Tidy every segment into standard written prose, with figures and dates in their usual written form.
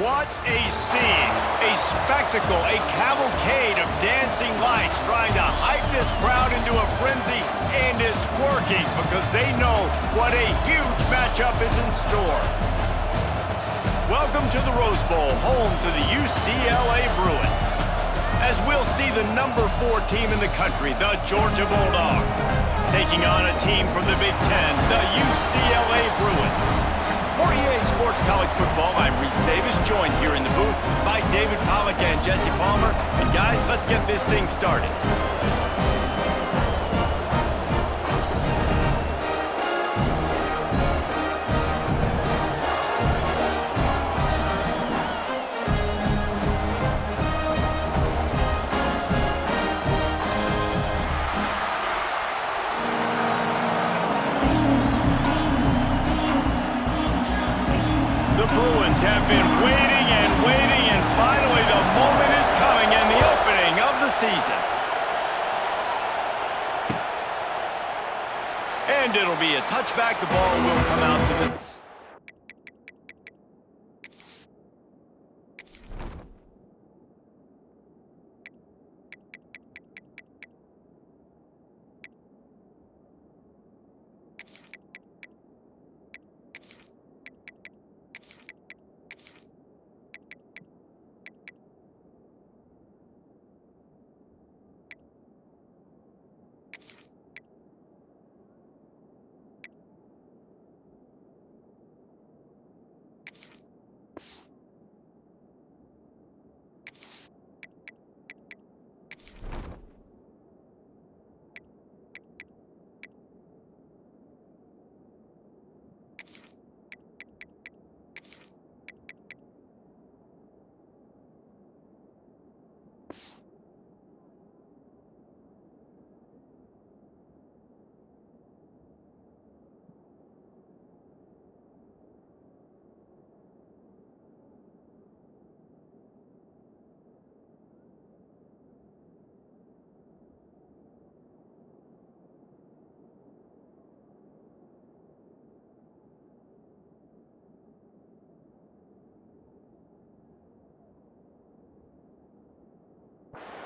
What a scene, a spectacle, a cavalcade of dancing lights trying to hype this crowd into a frenzy, and it's working because they know what a huge matchup is in store. Welcome to the Rose Bowl, home to the UCLA Bruins. As we'll see the number 4 team in the country, the Georgia Bulldogs, taking on a team from the Big Ten, the UCLA Bruins. For EA Sports College Football, I'm Reese Davis, joined here in the booth by David Pollack and Jesse Palmer. And guys, let's get this thing started. The Bruins have been waiting and finally the moment is coming and the opening of the season. And it'll be a touchback. The ball will come out to the...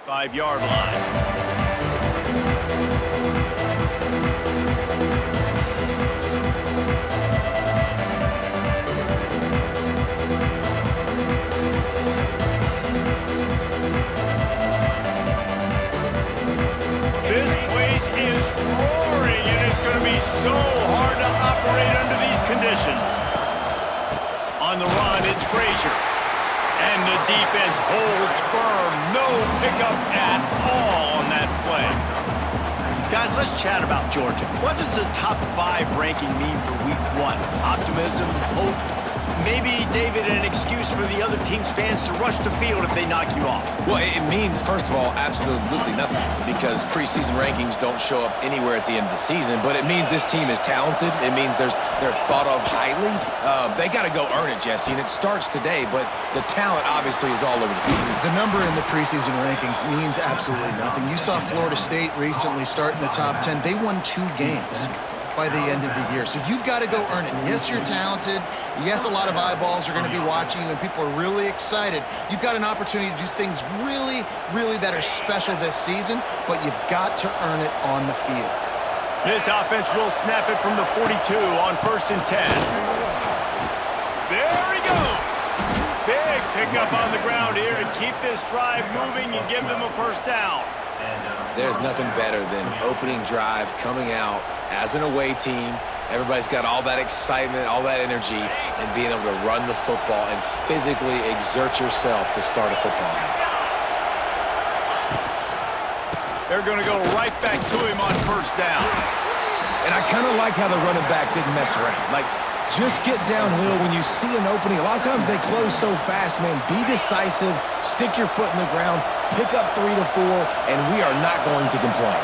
Five-yard line. This place is roaring, and it's going to be so hard to operate under these conditions. On the run, it's Frazier. And the defense holds firm. No pickup at all on that play. Guys, let's chat about Georgia. What does the top 5 ranking mean for week 1? Optimism, hope, maybe, David, an excuse for the other team's fans to rush the field if they knock you off? Well, it means, first of all, absolutely nothing, because preseason rankings don't show up anywhere at the end of the season, but it means this team is talented. It means they're thought of highly. They got to go earn it, Jesse, and it starts today, but the talent obviously is all over the field. The number in the preseason rankings means absolutely nothing. You saw Florida State recently start in the top 10. They won 2 games by the end of the year. So you've got to go earn it. Yes, you're talented. Yes, a lot of eyeballs are going to be watching you, and people are really excited. You've got an opportunity to do things really, really that are special this season, but you've got to earn it on the field. This offense will snap it from the 42 on 1st and 10. There he goes. Big pickup on the ground here to keep this drive moving and give them a first down. There's nothing better than opening drive, coming out as an away team. Everybody's got all that excitement, all that energy, and being able to run the football and physically exert yourself to start a football game. They're going to go right back to him on 1st down. And I kind of like how the running back didn't mess around. Like, just get downhill when you see an opening. A lot of times they close so fast, man. Be decisive, stick your foot in the ground, pick up 3 to 4, and we are not going to complain.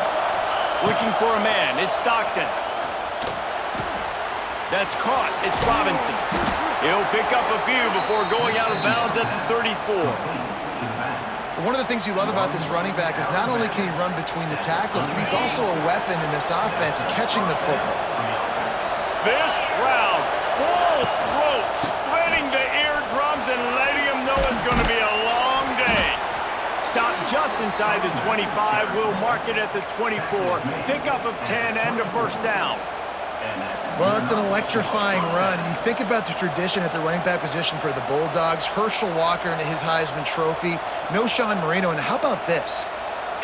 Looking for a man. It's Stockton. That's caught. It's Robinson. He'll pick up a few before going out of bounds at the 34. One of the things you love about this running back is not only can he run between the tackles, but he's also a weapon in this offense catching the football. This crowd, full throat, splitting the eardrums and letting him inside the 25. We'll mark it at the 24. Pickup of 10 and a first down. Well, it's an electrifying run. And you think about the tradition at the running back position for the Bulldogs. Herschel Walker and his Heisman Trophy. No Sean Marino. And how about this?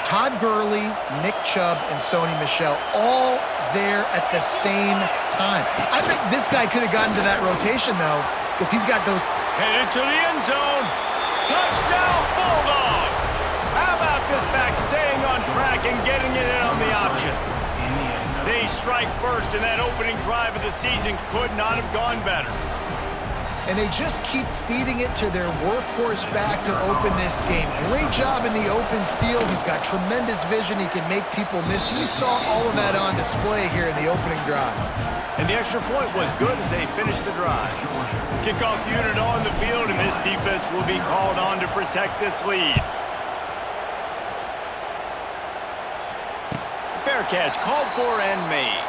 Todd Gurley, Nick Chubb, and Sony Michel all there at the same time. I bet this guy could have gotten to that rotation, though, because he's got those. Headed to the end zone. Touchdown, Bulldogs! How about this back staying on track and getting it in on the option? They strike first, and that opening drive of the season could not have gone better. And they just keep feeding it to their workhorse back to open this game. Great job in the open field. He's got tremendous vision. He can make people miss. You saw all of that on display here in the opening drive. And the extra point was good as they finished the drive. Kickoff unit on the field, and this defense will be called on to protect this lead. Fair catch called for and made.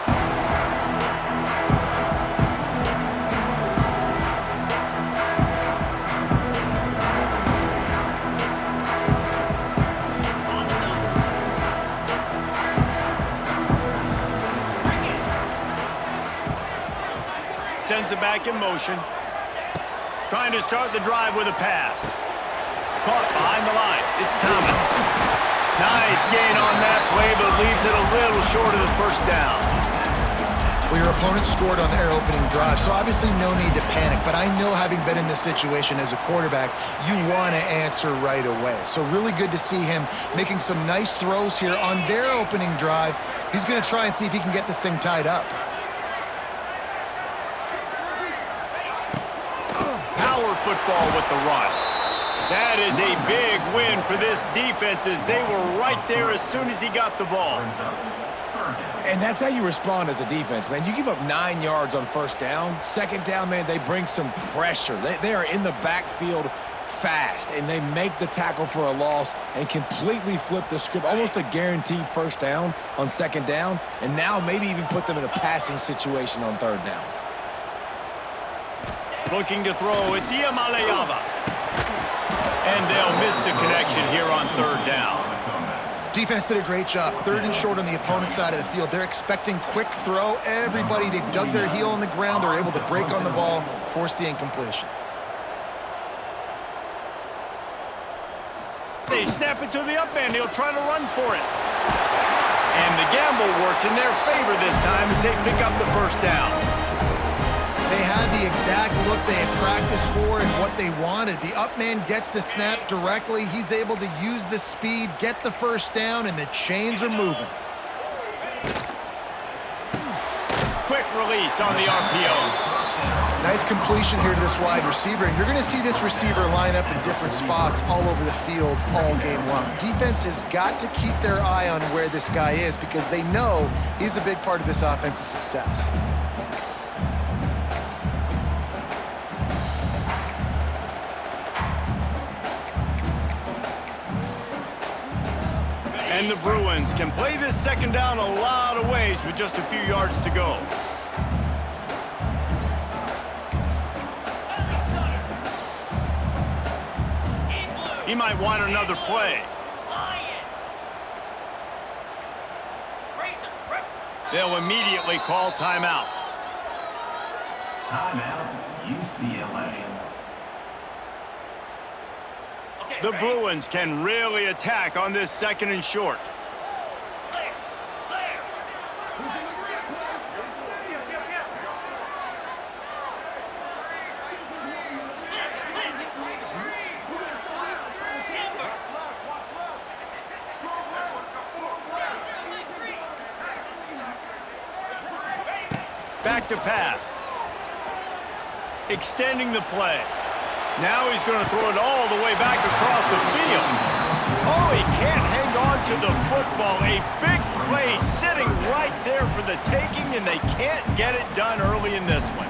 Sends it back in motion. Trying to start the drive with a pass. Caught behind the line. It's Thomas. Nice gain on that play, but leaves it a little short of the first down. Well, your opponent scored on their opening drive, so obviously no need to panic. But I know, having been in this situation as a quarterback, you want to answer right away. So really good to see him making some nice throws here on their opening drive. He's going to try and see if he can get this thing tied up. Power football with the run. That is a big win for this defense, as they were right there as soon as he got the ball. And that's how you respond as a defense, man. You give up 9 yards on first down. Second down, man, they bring some pressure. They are in the backfield fast, and they make the tackle for a loss and completely flip the script. Almost a guaranteed first down on second down, and now maybe even put them in a passing situation on third down. Looking to throw, it's Iamaleava. And they'll miss the connection here on third down. Defense did a great job. Third and short on the opponent's side of the field. They're expecting quick throw. Everybody, they dug their heel on the ground. They're able to break on the ball, force the incompletion. They snap it to the up man. He'll try to run for it. And the gamble works in their favor this time as they pick up the first down. They had the exact look they had practiced for and what they wanted. The up man gets the snap directly. He's able to use the speed, get the first down, and the chains are moving. Quick release on the RPO. Nice completion here to this wide receiver, and you're going to see this receiver line up in different spots all over the field all game long. Defense has got to keep their eye on where this guy is, because they know he's a big part of this offense's success. And the Bruins can play this second down a lot of ways with just a few yards to go. He might want another play. They'll immediately call timeout. Timeout, UCLA. The Bruins can really attack on this second and short. Back to pass. Extending the play. Now he's going to throw it all the way back across the field. Oh, he can't hang on to the football. A big play sitting right there for the taking, and they can't get it done early in this one.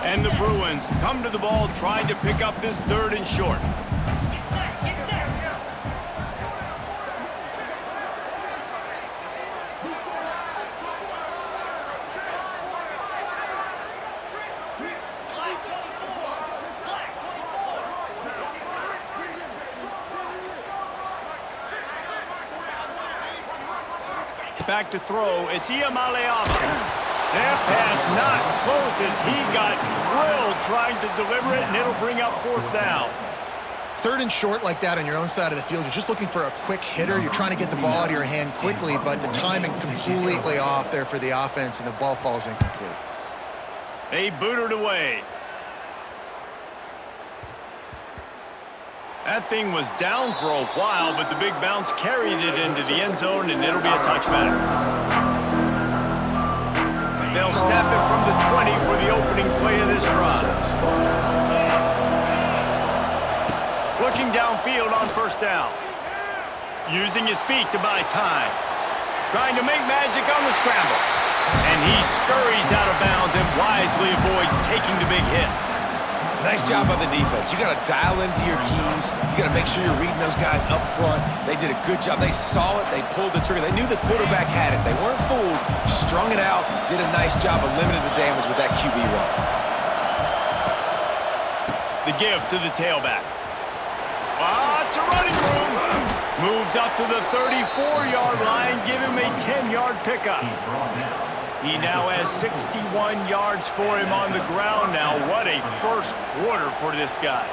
And the Bruins come to the ball trying to pick up this third and short. back to throw. It's Iamaleava. That pass not close as he got drilled trying to deliver it, and it'll bring up 4th down. 3rd and short like that on your own side of the field, you're just looking for a quick hitter. You're trying to get the ball out of your hand quickly, but the timing completely off there for the offense, and the ball falls incomplete. They booted away. That thing was down for a while, but the big bounce carried it into the end zone, and it'll be a touchback. They'll snap it from the 20 for the opening play of this drive. Looking downfield on 1st down. Using his feet to buy time. Trying to make magic on the scramble. And he scurries out of bounds and wisely avoids taking the big hit. Nice job by the defense. You got to dial into your keys. You got to make sure you're reading those guys up front. They did a good job. They saw it. They pulled the trigger. They knew the quarterback had it. They weren't fooled. Strung it out. Did a nice job of limiting the damage with that QB run. The give to the tailback. Lots of running room. Moves up to the 34-yard line. Give him a 10-yard pickup. He now has 61 yards for him on the ground now. What a first quarter for this guy.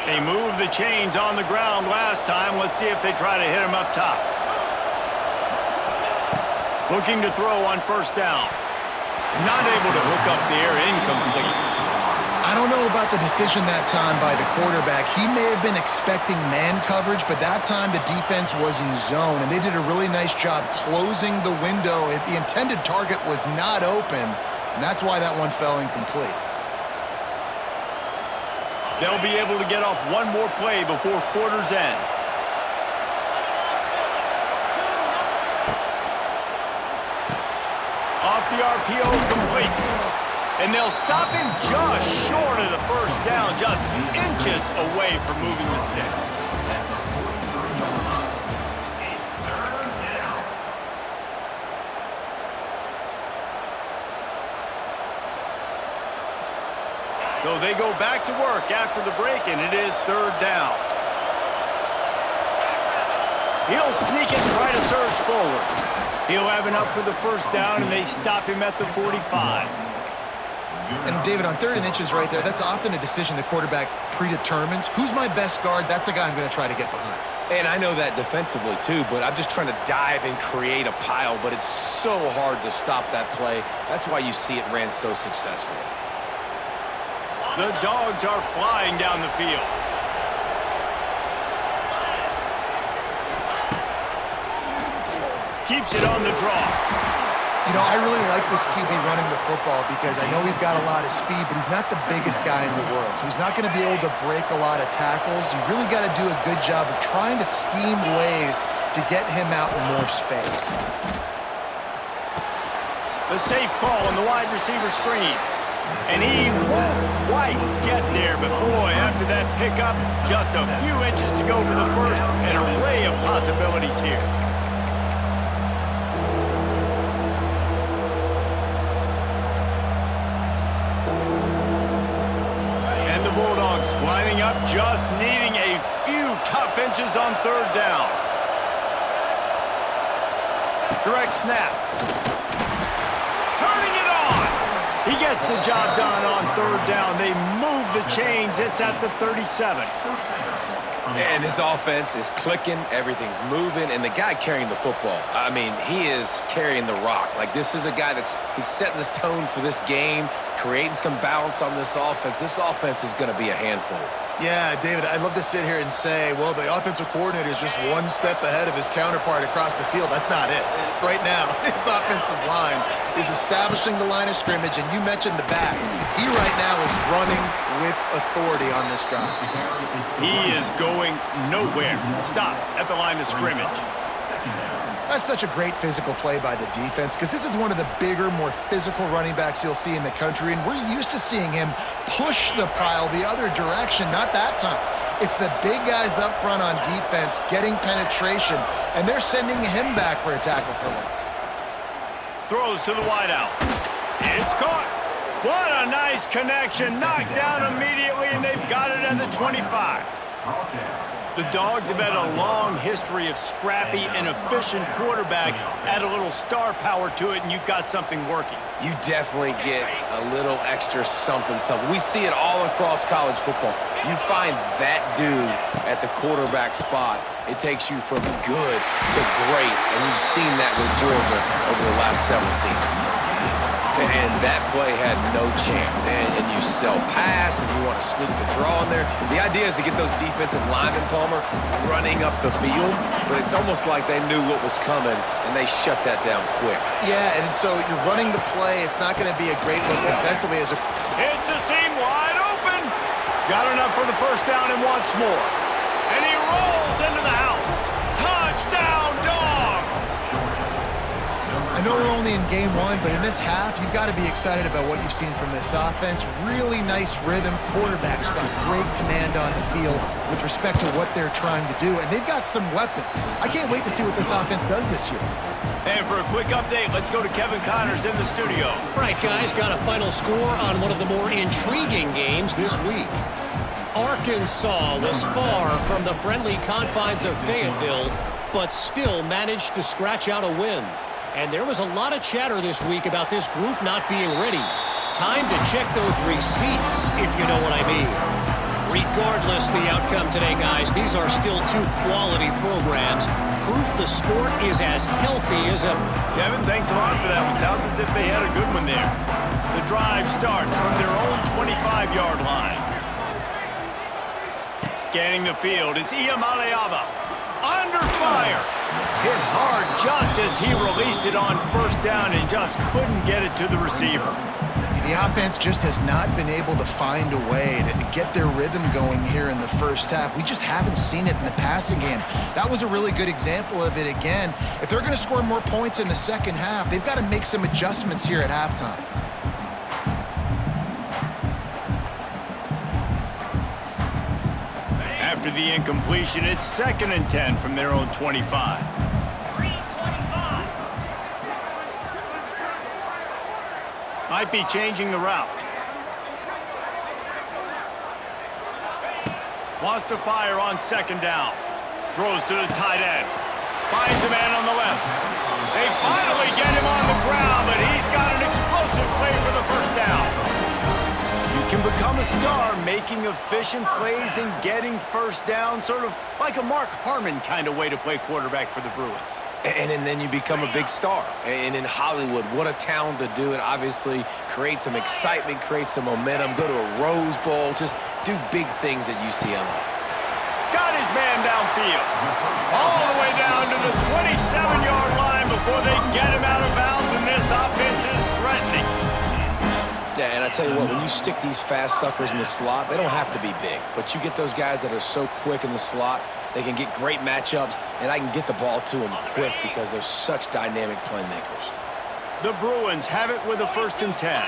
They moved the chains on the ground last time. Let's see if they try to hit him up top. Looking to throw on 1st down. Not able to hook up there, incomplete. I don't know about the decision that time by the quarterback. He may have been expecting man coverage, but that time the defense was in zone, and they did a really nice job closing the window. The intended target was not open, and that's why that one fell incomplete. They'll be able to get off one more play before quarter's end. Off the RPO, complete. And they'll stop him just short of the 1st down, just inches away from moving the sticks. So they go back to work after the break, and it is 3rd down. He'll sneak it and try to surge forward. He'll have enough for the 1st down, and they stop him at the 45. And, David, on 3rd and inches right there, that's often a decision the quarterback predetermines. Who's my best guard? That's the guy I'm going to try to get behind. And I know that defensively, too, but I'm just trying to dive and create a pile, but it's so hard to stop that play. That's why you see it ran so successfully. The dogs are flying down the field. Keeps it on the draw. You know, I really like this QB running the football because I know he's got a lot of speed, but he's not the biggest guy in the world. So he's not going to be able to break a lot of tackles. You really got to do a good job of trying to scheme ways to get him out in more space. The safe call on the wide receiver screen. And he won't quite get there, but boy, after that pickup, just a few inches to go for the first. An array of possibilities here. And the Bulldogs lining up, just needing a few tough inches on 3rd down. Direct snap. Turning it on. He gets the job done on 3rd down. They move the chains. It's at the 37. And his offense is clicking, everything's moving, and the guy carrying the football, I mean, he is carrying the rock. Like, this is a guy he's setting this tone for this game, creating some balance on this offense. This offense is going to be a handful. Yeah, David, I'd love to sit here and say, well, the offensive coordinator is just one step ahead of his counterpart across the field. That's not it. Right now, his offensive line is establishing the line of scrimmage, and you mentioned the back. He right now is running with authority on this drive. He is going nowhere. Stop at the line of scrimmage. That's such a great physical play by the defense because this is one of the bigger, more physical running backs you'll see in the country, and we're used to seeing him push the pile the other direction. Not that time. It's the big guys up front on defense getting penetration, and they're sending him back for a tackle for loss. Throws to the wideout. It's caught. What a nice connection. Knocked down immediately, and they've got it at the 25. The Dogs have had a long history of scrappy and efficient quarterbacks. Add a little star power to it, and you've got something working. You definitely get a little extra something. We see it all across college football. You find that dude at the quarterback spot, it takes you from good to great, and you've seen that with Georgia over the last several seasons. And that play had no chance. And you sell pass, and you want to sneak the draw in there. The idea is to get those defensive linemen, Palmer, running up the field. But it's almost like they knew what was coming, and they shut that down quick. Yeah, and so you're running the play. It's not going to be a great look defensively as a... It's a seam wide open. Got enough for the first down and wants more. And he rolls into the house. Touchdown, Dogs! I know we're only in game one, but in this half, you've got to be excited about what you've seen from this offense. Really nice rhythm. Quarterback's got great command on the field with respect to what they're trying to do, and they've got some weapons. I can't wait to see what this offense does this year. And for a quick update, let's go to Kevin Connors in the studio. All right, guys, got a final score on one of the more intriguing games this week. Arkansas was far from the friendly confines of Fayetteville, but still managed to scratch out a win. And there was a lot of chatter this week about this group not being ready. Time to check those receipts, if you know what I mean. Regardless the outcome today, guys, these are still two quality programs. Proof the sport is as healthy as ever. Kevin, thanks a lot for that one. Sounds as if they had a good one there. The drive starts from their own 25-yard line. Scanning the field, it's Iamaleava. Under fire. Hit hard just as he released it on first down and just couldn't get it to the receiver. The offense just has not been able to find a way to get their rhythm going here in the first half. We just haven't seen it in the passing game. That was a really good example of it again. If they're going to score more points in the second half, they've got to make some adjustments here at halftime. After the incompletion, it's 2nd and 10 from their own 25. Might be changing the route. Wants to fire on 2nd down. Throws to the tight end. Finds a man on the left. They finally get him on the ground, but he's got an explosive play for the first down. You can become a star making efficient plays and getting first down, sort of like a Mark Harmon kind of way to play quarterback for the Bruins. And then you become a big star. And in Hollywood, what a town to do it. Obviously, create some excitement, create some momentum, go to a Rose Bowl, just do big things at UCLA. Got his man downfield. All the way down to the 27-yard line before they get him out of bounds, and this offense is threatening. Yeah, and I tell you what, when you stick these fast suckers in the slot, they don't have to be big. But you get those guys that are so quick in the slot, they can get great matchups, and I can get the ball to them quick because they're such dynamic playmakers. The Bruins have it with a 1st and 10.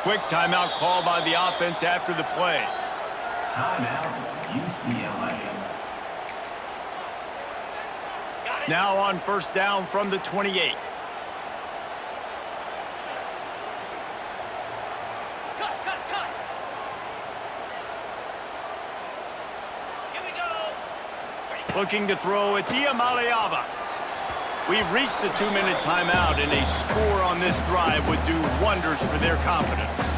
Quick timeout call by the offense after the play. Timeout, UCLA. Now on 1st down from the 28. Cut. Here we go. Looking to throw, it's Iamaleava. We've reached the 2-minute timeout, and a score on this drive would do wonders for their confidence.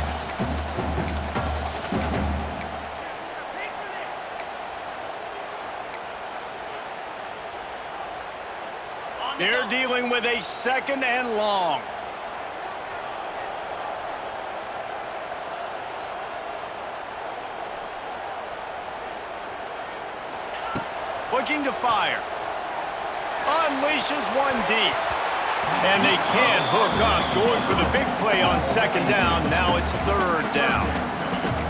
They're dealing with a 2nd and long. Looking to fire. Unleashes one deep. And they can't hook up. Going for the big play on 2nd down. Now it's 3rd down.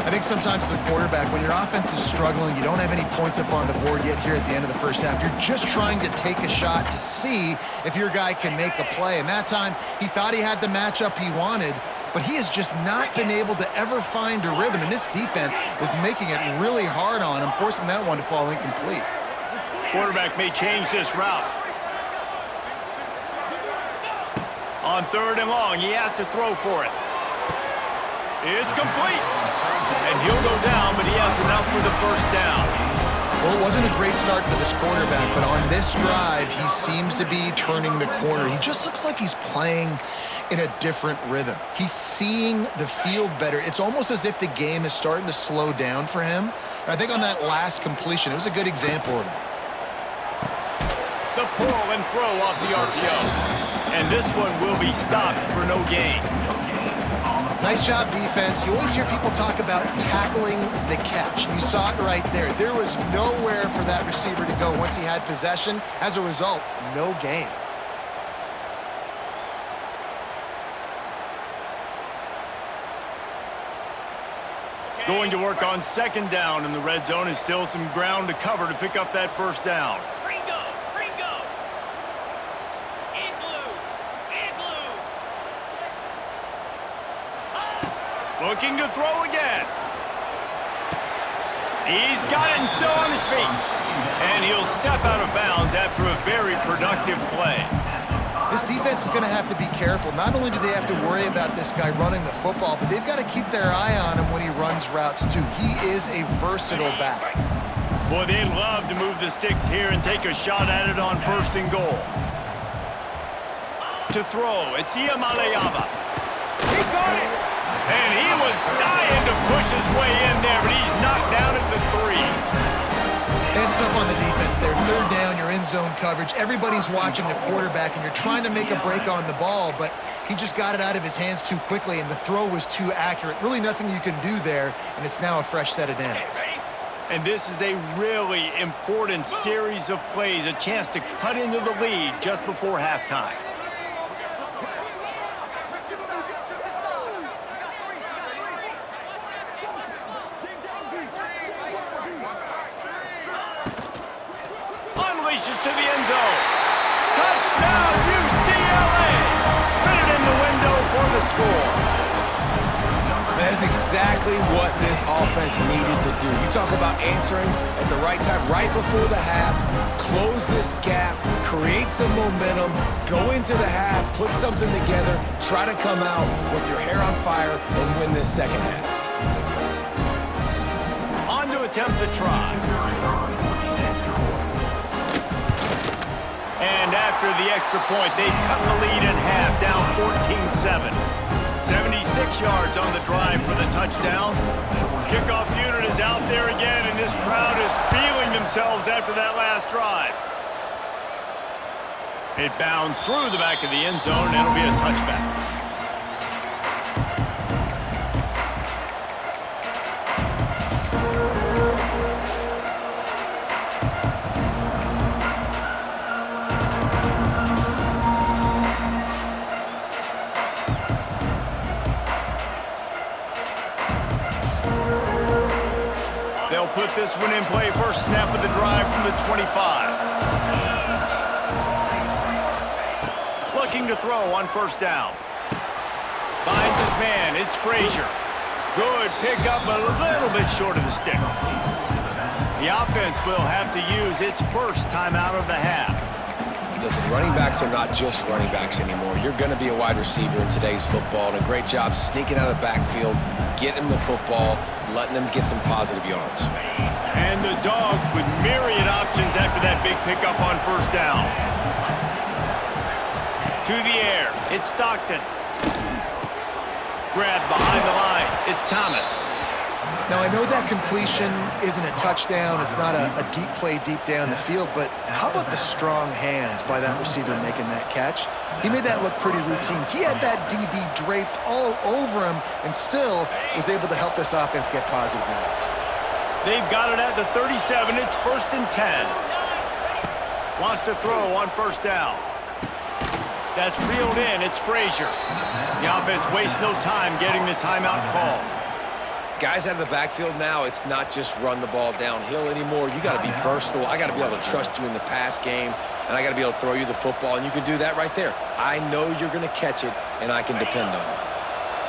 I think sometimes as a quarterback, when your offense is struggling, you don't have any points up on the board yet here at the end of the first half. You're just trying to take a shot to see if your guy can make a play. And that time, he thought he had the matchup he wanted, but he has just not been able to ever find a rhythm. And this defense is making it really hard on him, forcing that one to fall incomplete. Quarterback may change this route. On 3rd and long, he has to throw for it. It's complete. And he'll go down, but he has enough for the first down. Well, it wasn't a great start for this quarterback, but on this drive, he seems to be turning the corner. He just looks like he's playing in a different rhythm. He's seeing the field better. It's almost as if the game is starting to slow down for him. And I think on that last completion, it was a good example of that. The pull and throw off the RPO. And this one will be stopped for no gain. Nice job, defense. You always hear people talk about tackling the catch. You saw it right there. There was nowhere for that receiver to go once he had possession. As a result, no gain. Going to work on 2nd down in the red zone is still some ground to cover to pick up that first down. Ringo, Ringo. In blue, in blue. Looking to throw again. He's got it and still on his feet. And he'll step out of bounds after a very productive play. This defense is going to have to be careful. Not only do they have to worry about this guy running the football, but they've got to keep their eye on him when he runs routes too. He is a versatile back. Boy, they love to move the sticks here and take a shot at it on 1st and goal. To throw, it's Iamaleava. He got it! And he was dying to push his way in there, but he's knocked down at the 3. It's tough on the defense there. 3rd down, you're in zone coverage. Everybody's watching the quarterback, and you're trying to make a break on the ball, but he just got it out of his hands too quickly, and the throw was too accurate. Really nothing you can do there, and it's now a fresh set of downs. And this is a really important series of plays, a chance to cut into the lead just before halftime. Unleashes to the end zone. Touchdown, UCLA! Fit it in the window for the score. That is exactly what this offense needed to do. You talk about answering at the right time, right before the half, close this gap, create some momentum, go into the half, put something together, try to come out with your hair on fire and win this second half. On to attempt the try. And after the extra point, they cut the lead in half, down 14-7. 76 yards on the drive for the touchdown. Kickoff unit is out there again, and this crowd is feeling themselves after that last drive. It bounds through the back of the end zone, and it'll be a touchback. They'll put this one in play. First snap of the drive from the 25. Looking to throw on 1st down. Finds his man. It's Frazier. Good pickup, but a little bit short of the sticks. The offense will have to use its first timeout of the half. Listen, running backs are not just running backs anymore. You're going to be a wide receiver in today's football, and a great job sneaking out of the backfield, getting the football, letting them get some positive yards. And the Dogs with myriad options after that big pickup on 1st down. To the air, it's Stockton. Grabbed behind the line, it's Thomas. Now, I know that completion isn't a touchdown. It's not a deep play deep down the field, but how about the strong hands by that receiver making that catch? He made that look pretty routine. He had that DB draped all over him and still was able to help this offense get positive yards. They've got it at the 37. It's 1st and 10. Wants to throw on 1st down. That's reeled in. It's Frazier. The offense wastes no time getting the timeout call. Guys out of the backfield now, it's not just run the ball downhill anymore. You got to be versatile. I got to be able to trust you in the pass game, and I got to be able to throw you the football, and you can do that right there. I know you're going to catch it, and I can depend on you.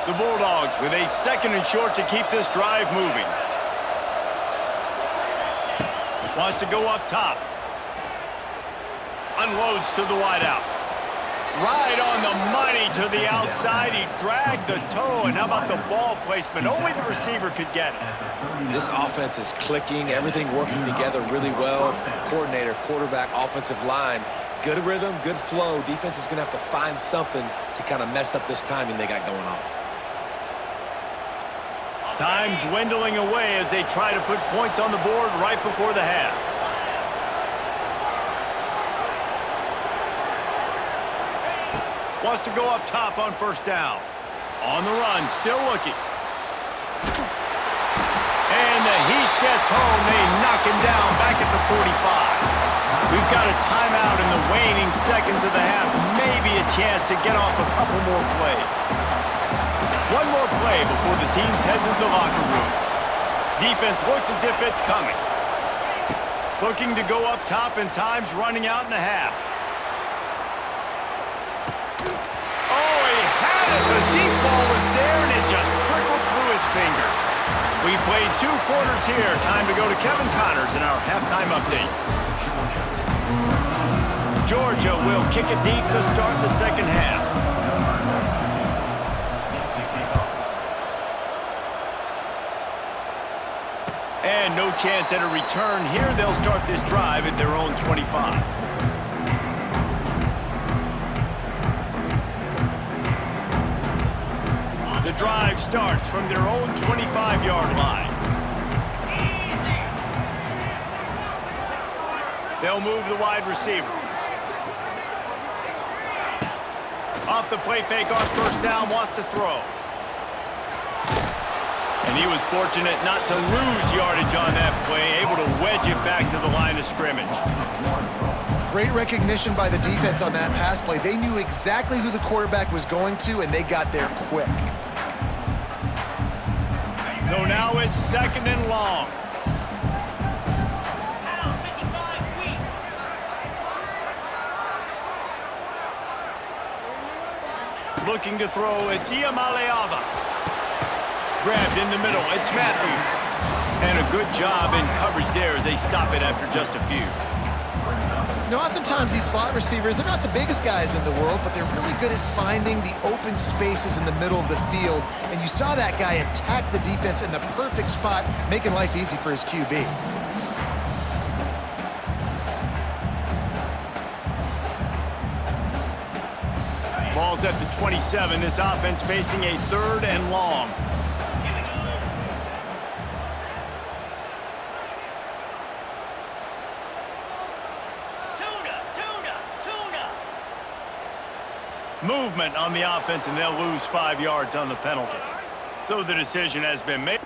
The Bulldogs with a 2nd and short to keep this drive moving. Wants to go up top. Unloads to the wideout. Right on the money to the outside. He dragged the toe, and how about the ball placement? Only the receiver could get it. This offense is clicking, everything working together really well. Coordinator, quarterback, offensive line, good rhythm, good flow. Defense is going to have to find something to kind of mess up this timing they got going on. Time dwindling away as they try to put points on the board right before the half. Wants to go up top on first down. On the run, still looking. And the heat gets home. They knock him down back at the 45. We've got a timeout in the waning seconds of the half. Maybe a chance to get off a couple more plays. One more play before the teams head to the locker rooms. Defense looks as if it's coming. Looking to go up top, and time's running out in the half. The deep ball was there, and it just trickled through his fingers. We've played 2 quarters here. Time to go to Kevin Connors in our halftime update. Georgia will kick it deep to start the second half. And no chance at a return here. They'll start this drive at their own 25. The drive starts from their own 25-yard line. They'll move the wide receiver. Off the play fake on first down, wants to throw. And he was fortunate not to lose yardage on that play, able to wedge it back to the line of scrimmage. Great recognition by the defense on that pass play. They knew exactly who the quarterback was going to, and they got there quick. So now it's second and long. Looking to throw, it's Iamaleava. Grabbed in the middle, it's Matthews. And a good job in coverage there as they stop it after just a few. You know, oftentimes these slot receivers, they're not the biggest guys in the world, but they're really good at finding the open spaces in the middle of the field. And you saw that guy attack the defense in the perfect spot, making life easy for his QB. Ball's at the 27. This offense facing a third and long. Movement on the offense, and they'll lose 5 yards on the penalty. So the decision has been made.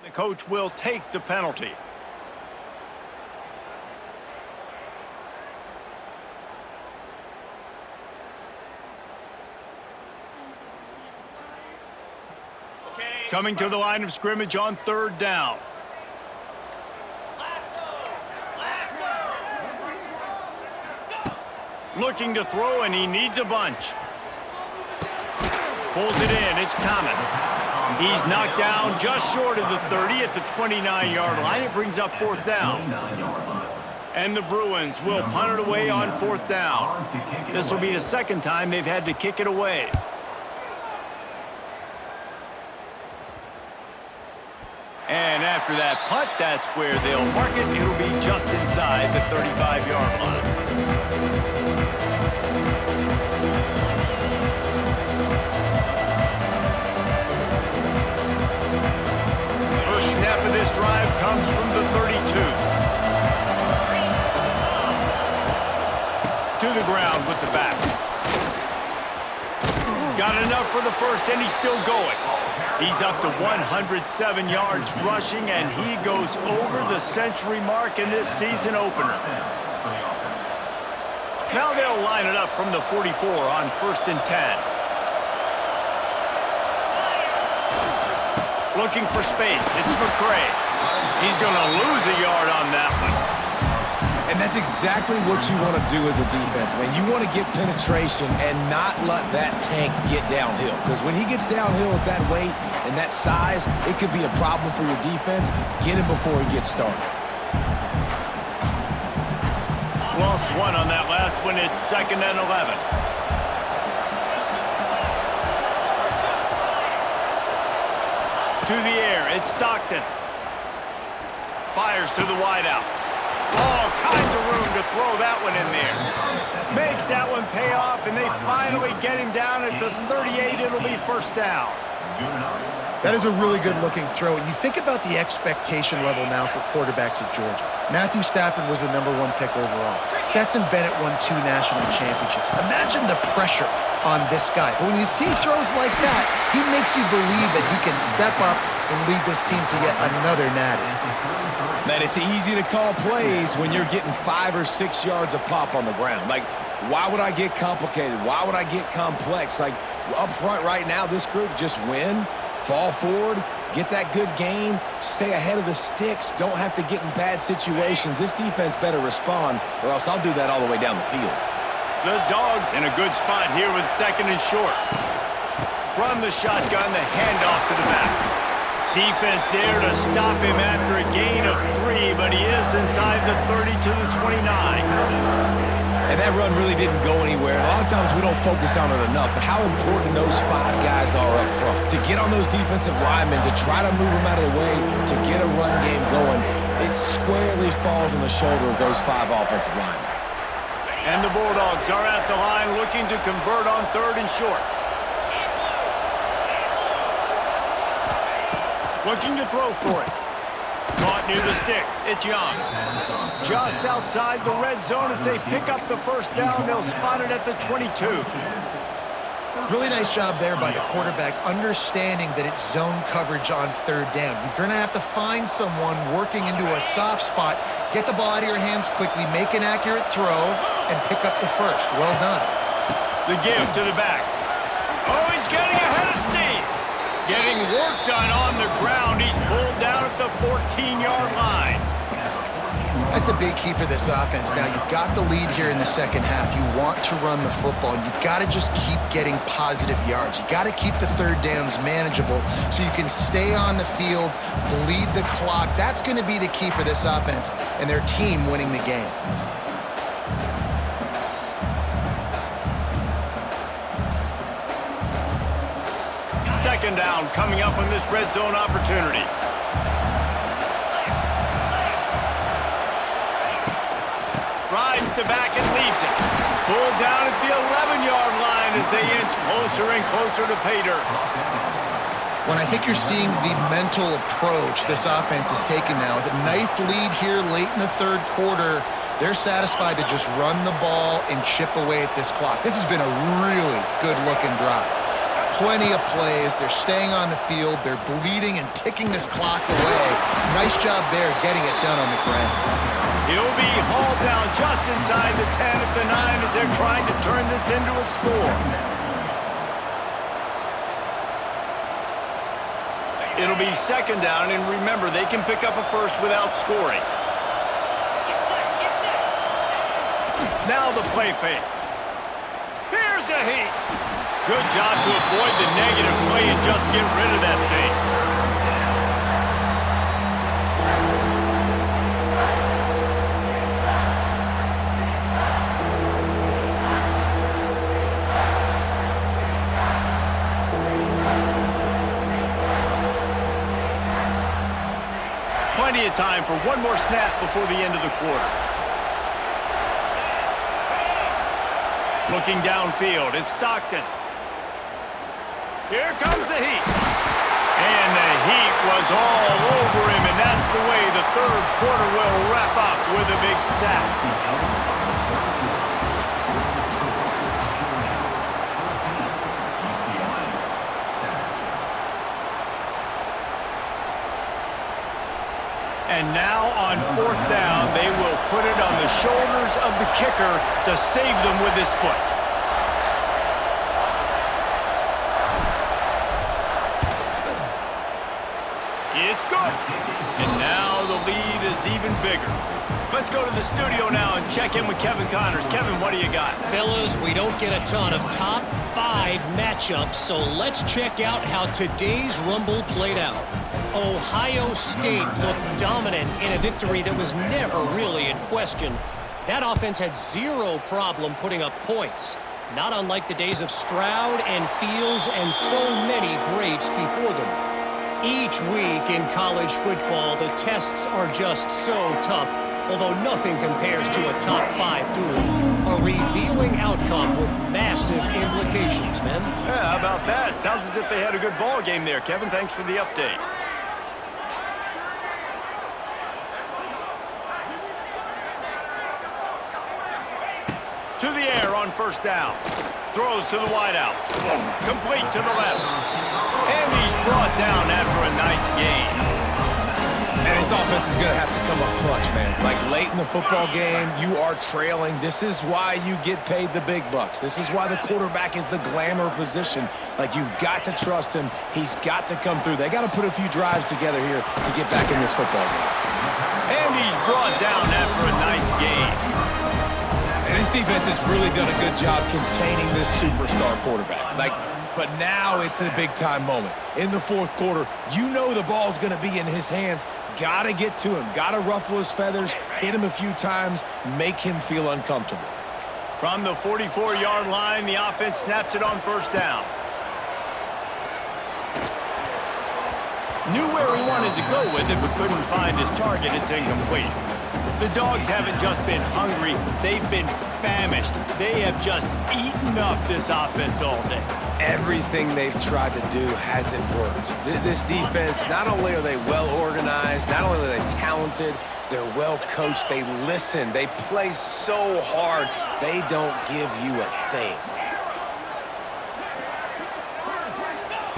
The coach will take the penalty. Coming to the line of scrimmage on third down. Looking to throw, and he needs a bunch. Pulls it in, it's Thomas. He's knocked down just short of the 30 at the 29-yard line. It brings up fourth down. And the Bruins will punt it away on fourth down. This will be the second time they've had to kick it away. And after that punt, that's where they'll mark it. It'll be just inside the 35-yard line. Snap of this drive comes from the 32. To the ground with the back. Got enough for the first, and he's still going. He's up to 107 yards rushing, and he goes over the century mark in this season opener. Now they'll line it up from the 44 on 1st and 10. Looking for space. It's McCray. He's going to lose a yard on that one. And that's exactly what you want to do as a defense, man. You want to get penetration and not let that tank get downhill. Because when he gets downhill at that weight and that size, it could be a problem for your defense. Get him before he gets started. Lost one on that last one. It's 2nd and 11. To the air, it's Stockton. Fires to the wideout. All kinds of room to throw that one in there. Makes that one pay off, and they finally get him down at the 38. It'll be 1st down. That is a really good-looking throw. And you think about the expectation level now for quarterbacks at Georgia. Matthew Stafford was the #1 pick overall. Stetson Bennett won 2 national championships. Imagine the pressure on this guy. But when you see throws like that, he makes you believe that he can step up and lead this team to yet another natty. Man, it's easy to call plays when you're getting 5 or 6 yards a pop on the ground. Like, why would I get complicated? Why would I get complex? Like, up front right now, this group just win, fall forward, get that good gain, stay ahead of the sticks, don't have to get in bad situations. This defense better respond, or else I'll do that all the way down the field. The Dogs in a good spot here with 2nd and short. From the shotgun, the handoff to the back. Defense there to stop him after a gain of 3, but he is inside the 30 to the 29. And that run really didn't go anywhere. A lot of times we don't focus on it enough, but how important those 5 guys are up front. To get on those defensive linemen, to try to move them out of the way, to get a run game going, it squarely falls on the shoulder of those 5 offensive linemen. And the Bulldogs are at the line looking to convert on 3rd and short. Looking to throw for it. Caught near the sticks. It's Young. Just outside the red zone as they pick up the 1st down. They'll spot it at the 22. Really nice job there by the quarterback, understanding that it's zone coverage on 3rd down. You're going to have to find someone working into a soft spot, get the ball out of your hands quickly, make an accurate throw, and pick up the 1st. Well done. The give to the back. Oh, he's getting ahead of steam. Getting work done on the ground. He's pulled down at the 14-yard line. That's a big key for this offense. Now, you've got the lead here in the 2nd half. You want to run the football. You've got to just keep getting positive yards. You got to keep the 3rd downs manageable so you can stay on the field, bleed the clock. That's going to be the key for this offense and their team winning the game. Second down coming up on this red zone opportunity. Rides the back and leaves it. Pulled down at the 11-yard line as they inch closer and closer to pay dirt. When I think you're seeing the mental approach this offense is taking now, with a nice lead here late in the 3rd quarter, they're satisfied to just run the ball and chip away at this clock. This has been a really good-looking drive. Plenty of plays. They're staying on the field. They're bleeding and ticking this clock away. Nice job there getting it done on the ground. He'll be hauled down just inside the 10 at the 9 as they're trying to turn this into a score. It'll be 2nd down, and remember, they can pick up a 1st without scoring. Now the play fake. Here's a heat. Good job to avoid the negative play and just get rid of that thing. Plenty of time for one more snap before the end of the quarter. Looking downfield, it's Stockton. Here comes the heat. And the heat was all over him, and that's the way the 3rd quarter will wrap up with a big sack. And now on 4th down, they will put it on the shoulders of the kicker to save them with his foot. It's good. And now the lead is even bigger. Let's go to the studio now and check in with Kevin Connors. Kevin, what do you got? Fellas, we don't get a ton of top 5 matchups, so let's check out how today's Rumble played out. Ohio State looked dominant in a victory that was never really in question. That offense had zero problem putting up points, not unlike the days of Stroud and Fields and so many greats before them. Each week in college football, the tests are just so tough, although nothing compares to a top 5 duel. A revealing outcome with massive implications, men. Yeah, how about that? Sounds as if they had a good ball game there. Kevin, thanks for the update. To the air on 1st down. Throws to the wideout. Complete to the left. And he's brought down after a nice gain. And his offense is going to have to come up clutch, man. Like late in the football game, you are trailing. This is why you get paid the big bucks. This is why the quarterback is the glamour position. Like, you've got to trust him. He's got to come through. They got to put a few drives together here to get back in this football game. And he's brought down after a nice gain. And this defense has really done a good job containing this superstar quarterback. But now it's a big-time moment. In the 4th quarter, you know the ball's going to be in his hands. Got to get to him. Got to ruffle his feathers, hit him a few times, make him feel uncomfortable. From the 44-yard line, the offense snaps it on 1st down. Knew where he wanted to go with it, but couldn't find his target. It's incomplete. The Dogs haven't just been hungry, they've been famished. They have just eaten up this offense all day. Everything they've tried to do hasn't worked. This defense, not only are they well organized, not only are they talented, they're well coached, they listen, they play so hard, they don't give you a thing.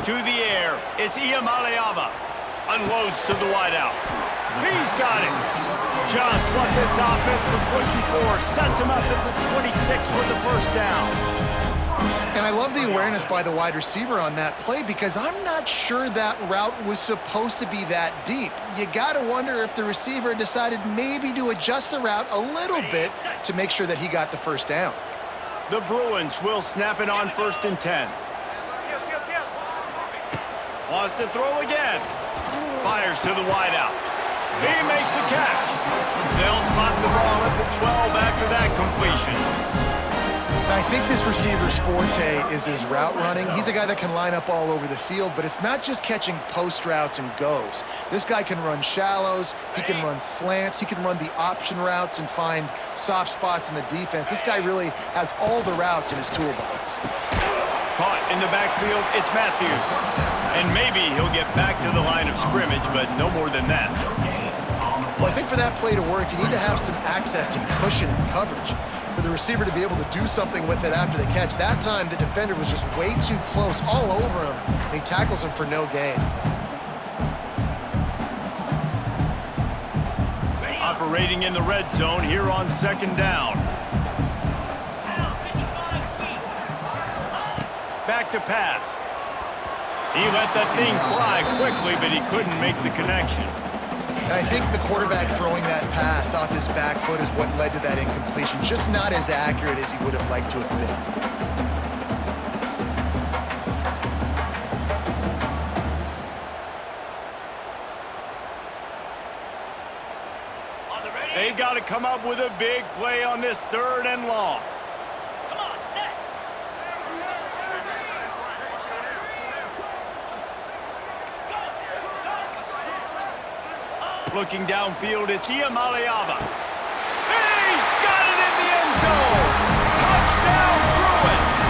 To the air, it's Iamaleava. Unloads to the wideout. He's got it. Just what this offense was looking for. Sets him up at the 26 with the 1st down. And I love the awareness by the wide receiver on that play because I'm not sure that route was supposed to be that deep. You got to wonder if the receiver decided maybe to adjust the route a little bit to make sure that he got the 1st down. The Bruins will snap it on 1st and 10. Wants to throw again. Fires to the wideout. He makes the catch. They'll spot the ball at the 12 after that completion. I think this receiver's forte is his route running. He's a guy that can line up all over the field, but it's not just catching post routes and goes. This guy can run shallows, he can run slants, he can run the option routes and find soft spots in the defense. This guy really has all the routes in his toolbox. Caught in the backfield, it's Matthews. And maybe he'll get back to the line of scrimmage, but no more than that. Well, I think for that play to work, you need to have some access and cushion and coverage. For the receiver to be able to do something with it after the catch, that time the defender was just way too close, all over him, and he tackles him for no gain. Operating in the red zone here on 2nd down. Back to pass. He let that thing fly quickly, but he couldn't make the connection. And I think the quarterback throwing that pass off his back foot is what led to that incompletion. Just not as accurate as he would have liked to have been. They got to come up with a big play on this 3rd and long. Come on, set. Looking downfield, it's Iamaleava. He's got it in the end zone! Touchdown, Bruins!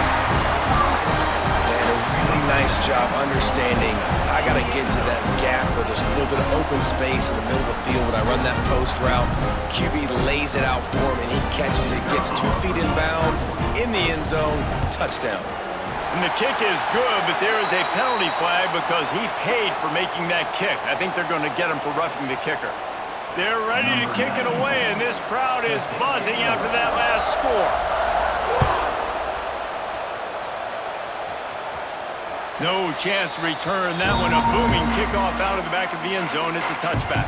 And a really nice job understanding I got to get to that gap where there's a little bit of open space in the middle of the field. When I run that post route, QB lays it out for him, and he catches it, gets 2 feet in bounds, in the end zone, touchdown. And the kick is good, but there is a penalty flag because he paid for making that kick. I think they're going to get him for roughing the kicker. They're ready to kick it away, and this crowd is buzzing after that last score. No chance to return that one. A booming kickoff out of the back of the end zone. It's a touchback.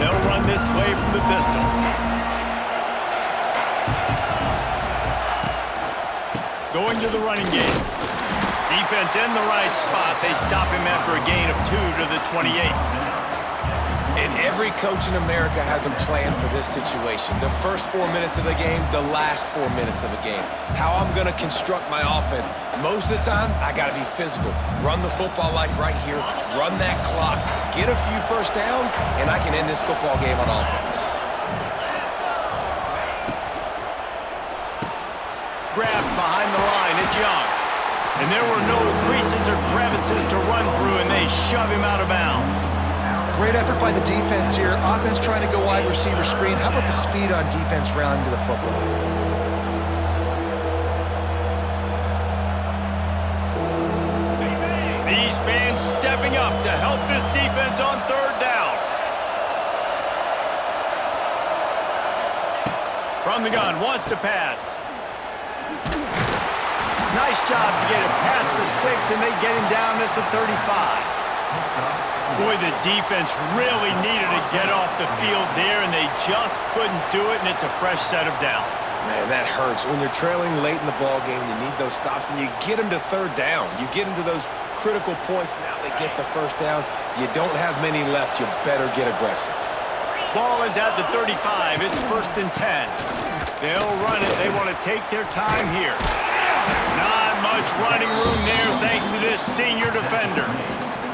They'll run this play from the pistol. Going to the running game. Defense in the right spot. They stop him after a gain of 2 to the 28. And every coach in America has a plan for this situation. The first 4 minutes of the game, the last 4 minutes of a game. How I'm going to construct my offense. Most of the time, I got to be physical. Run the football like right here. Run that clock. Get a few first downs, and I can end this football game on offense. Grabbed behind the line. It's Young. And there were no creases or crevices to run through, and they shove him out of bounds. Great effort by the defense here. Offense trying to go wide receiver screen. How about the speed on defense rounding to the football? These fans stepping up to help this defense on third down. From the gun, wants to pass. Nice job to get it past the sticks, and they get him down at the 35. Boy, the defense really needed to get off the field there, and they just couldn't do it, and it's a fresh set of downs. Man, that hurts. When you're trailing late in the ball game, you need those stops, and you get them to third down. You get them to those critical points. Now they get the first down. You don't have many left. You better get aggressive. Ball is at the 35. It's 1st and 10. They'll run it. They want to take their time here. Not much running room there thanks to this senior defender.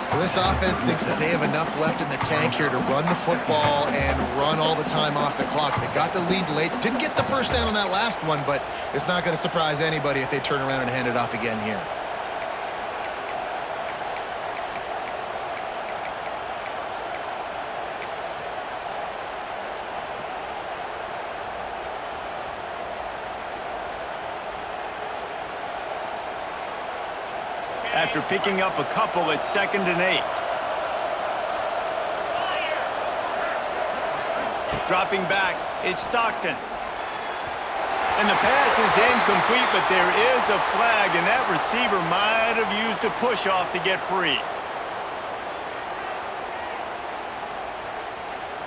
Well, this offense thinks that they have enough left in the tank here to run the football and run all the time off the clock. They got the lead late. Didn't get the first down on that last one, but it's not going to surprise anybody if they turn around and hand it off again here. After picking up a couple at 2nd and 8. Dropping back, it's Stockton. And the pass is incomplete, but there is a flag, and that receiver might have used a push-off to get free.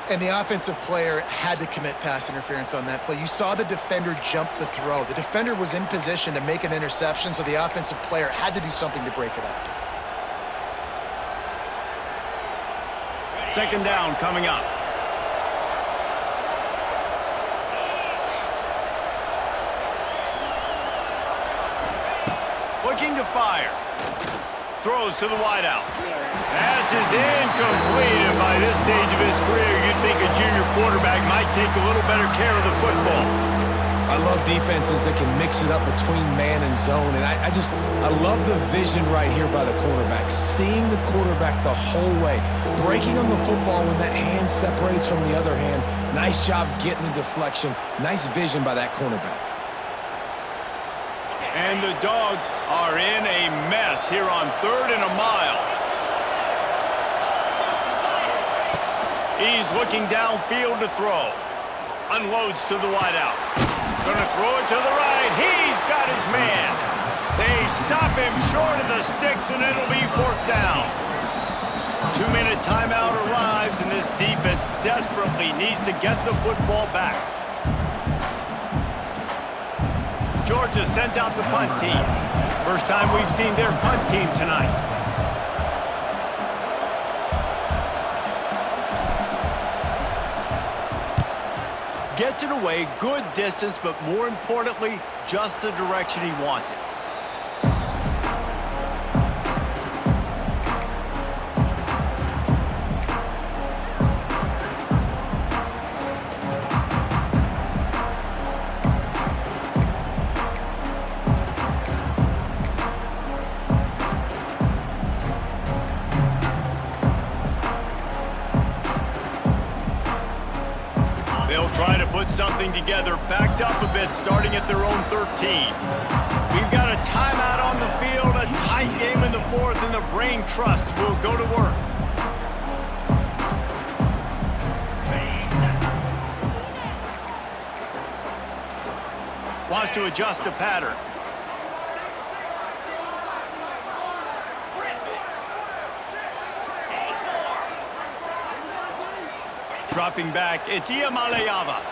And the offensive player had to commit pass interference on that play. You saw the defender jump the throw. The defender was in position to make an interception, so the offensive player had to do something to break it up. 2nd down coming up. Looking to fire. Throws to the wideout. Pass is incomplete, and by this stage of his career, you'd think a junior quarterback might take a little better care of the football. I love defenses that can mix it up between man and zone, and I love the vision right here by the cornerback, seeing the quarterback the whole way, breaking on the football when that hand separates from the other hand. Nice job getting the deflection. Nice vision by that cornerback. And the Dogs are in a mess here on 3rd and a mile. He's looking downfield to throw. Unloads to the wideout. Gonna throw it to the right. He's got his man. They stop him short of the sticks, and it'll be 4th down. 2-minute timeout arrives, and this defense desperately needs to get the football back. Georgia sends out the punt team. First time we've seen their punt team tonight. Gets it away, good distance, but more importantly, just the direction he wanted. They'll try to put something together, backed up a bit, starting at their own 13. We've got a timeout on the field, a tight game in the fourth, and the brain trust will go to work. Wants to adjust the pattern. Dropping back, it's Iamaleava.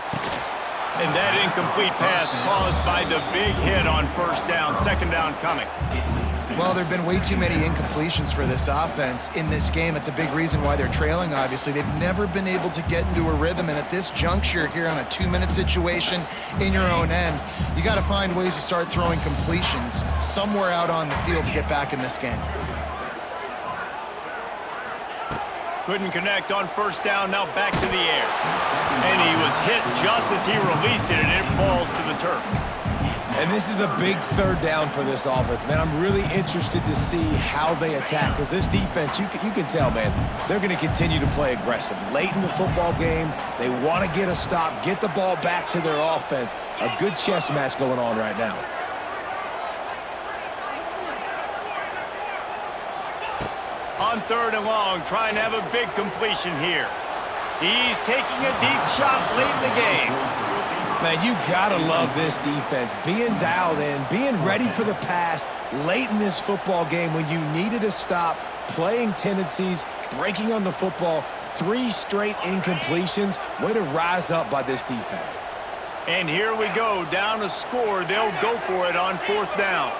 And that incomplete pass caused by the big hit on first down. Second down coming. Well, there have been way too many incompletions for this offense in this game. It's a big reason why they're trailing, obviously. They've never been able to get into a rhythm, and at this juncture here on a 2-minute situation in your own end, you got to find ways to start throwing completions somewhere out on the field to get back in this game. Couldn't connect on first down, now back to the air. And he was hit just as he released it, and it falls to the turf. And this is a big third down for this offense, man. I'm really interested to see how they attack, because this defense, you can tell, man, they're going to continue to play aggressive. Late in the football game, they want to get a stop, get the ball back to their offense. A good chess match going on right now. On third and long, trying to have a big completion here. He's taking a deep shot late in the game. Man, you gotta love this defense. Being dialed in, being ready for the pass late in this football game when you needed a stop, playing tendencies, breaking on the football, 3 straight incompletions. Way to rise up by this defense. And here we go, down to score. They'll go for it on fourth down.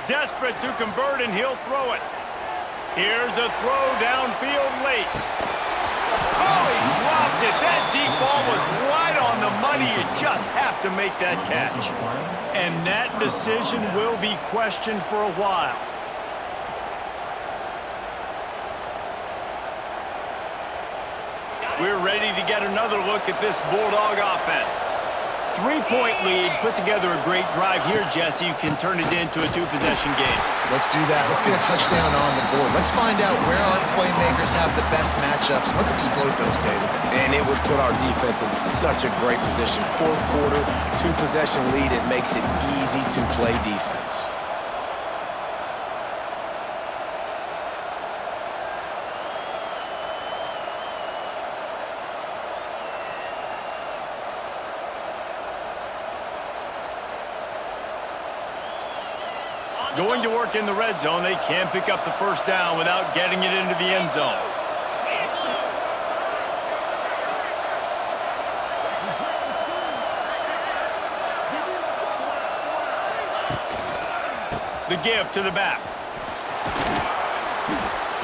Desperate to convert, and he'll throw it. Here's a throw downfield late. Oh, he dropped it. That deep ball was right on the money. You just have to make that catch. And that decision will be questioned for a while. We're ready to get another look at this Bulldog offense. 3-point lead, put together a great drive here, Jesse. You can turn it into a 2-possession game. Let's do that. Let's get a touchdown on the board. Let's find out where our playmakers have the best matchups. Let's exploit those, David. And it would put our defense in such a great position. Fourth quarter, 2-possession lead. It makes it easy to play defense. Going to work in the red zone. They can't pick up the first down without getting it into the end zone. The give to the back.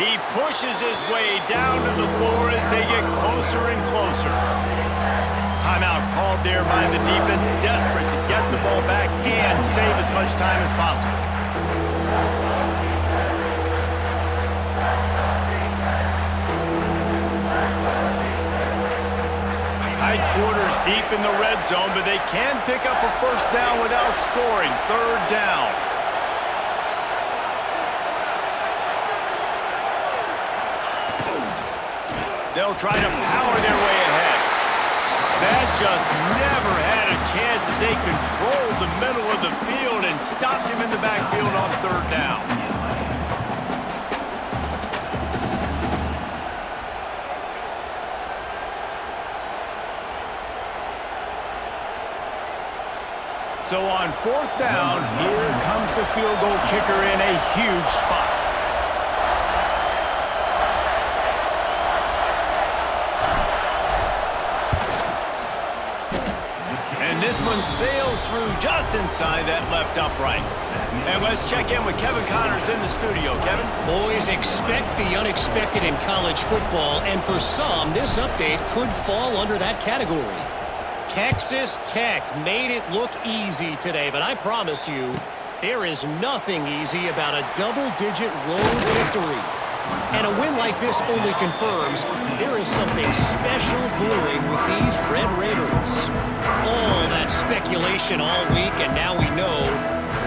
He pushes his way down to the floor as they get closer and closer. Timeout called there by the defense, desperate to get the ball back and save as much time as possible. Tight quarters deep in the red zone, but they can pick up a first down without scoring. Third down. They'll try to power their way ahead. That just never had a chance as they controlled the middle of the field and stopped him in the backfield on third down. So on fourth down, here comes the field goal kicker in a huge spot. And this one sails through just inside that left upright. And let's check in with Kevin Connors in the studio. Kevin? Boys, expect the unexpected in college football, and for some, this update could fall under that category. Texas Tech made it look easy today, but I promise you, there is nothing easy about a double-digit road victory. And a win like this only confirms there is something special brewing with these Red Raiders. All that speculation all week, and now we know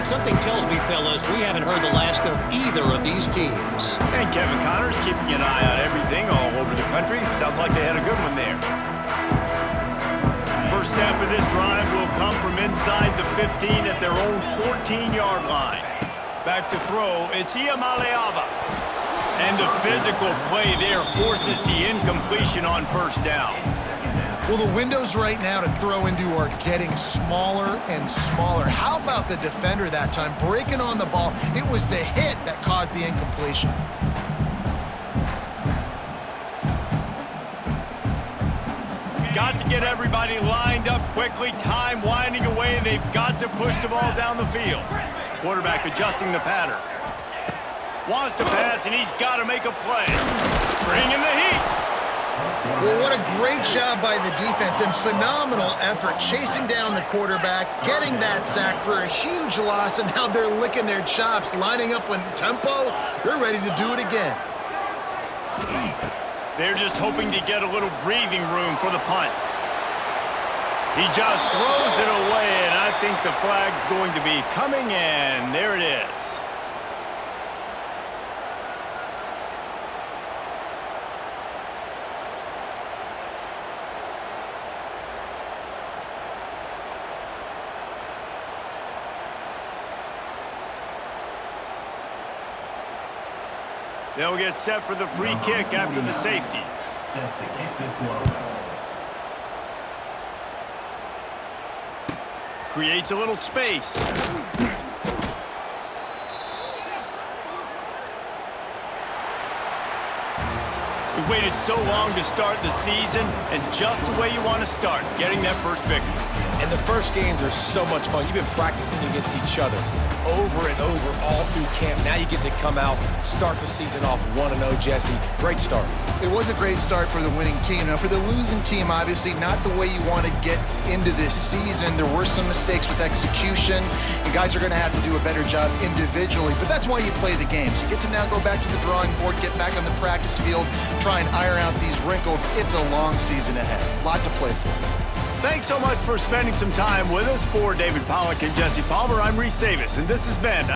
Something tells me, fellas, we haven't heard the last of either of these teams. And Kevin Connor's keeping an eye on everything all over the country. Sounds like they had a good one there. First snap of this drive will come from inside the 15 at their own 14-yard line. Back to throw, it's Iamaleava. And the physical play there forces the incompletion on first down. Well, the windows right now to throw into are getting smaller and smaller. How about the defender that time breaking on the ball? It was the hit that caused the incompletion. Got to get everybody lined up quickly. Time winding away. They've got to push the ball down the field. Quarterback adjusting the pattern. Wants to pass, and he's got to make a play. Bringing the heat. Well, what a great job by the defense and phenomenal effort chasing down the quarterback, getting that sack for a huge loss, and now they're licking their chops, lining up in tempo. They're ready to do it again. They're just hoping to get a little breathing room for the punt. He just throws it away, and I think the flag's going to be coming in. There it is. They'll get set for the free kick after the safety. Set to kick this one. Creates a little space. We waited so long to start the season, and just the way you want to start, getting that first victory. And the first games are so much fun. You've been practicing against each other over and over all through camp. Now you get to come out, start the season off 1-0, Jesse. Great start. It was a great start for the winning team. Now, for the losing team, obviously not the way you want to get into this season. There were some mistakes with execution, and guys are going to have to do a better job individually, but that's why you play the games. You get to now go back to the drawing board, get back on the practice field, try and iron out these wrinkles. It's a long season ahead. A lot to play for. Thanks so much for spending some time with us. For David Pollack and Jesse Palmer, I'm Reese Davis, and this has been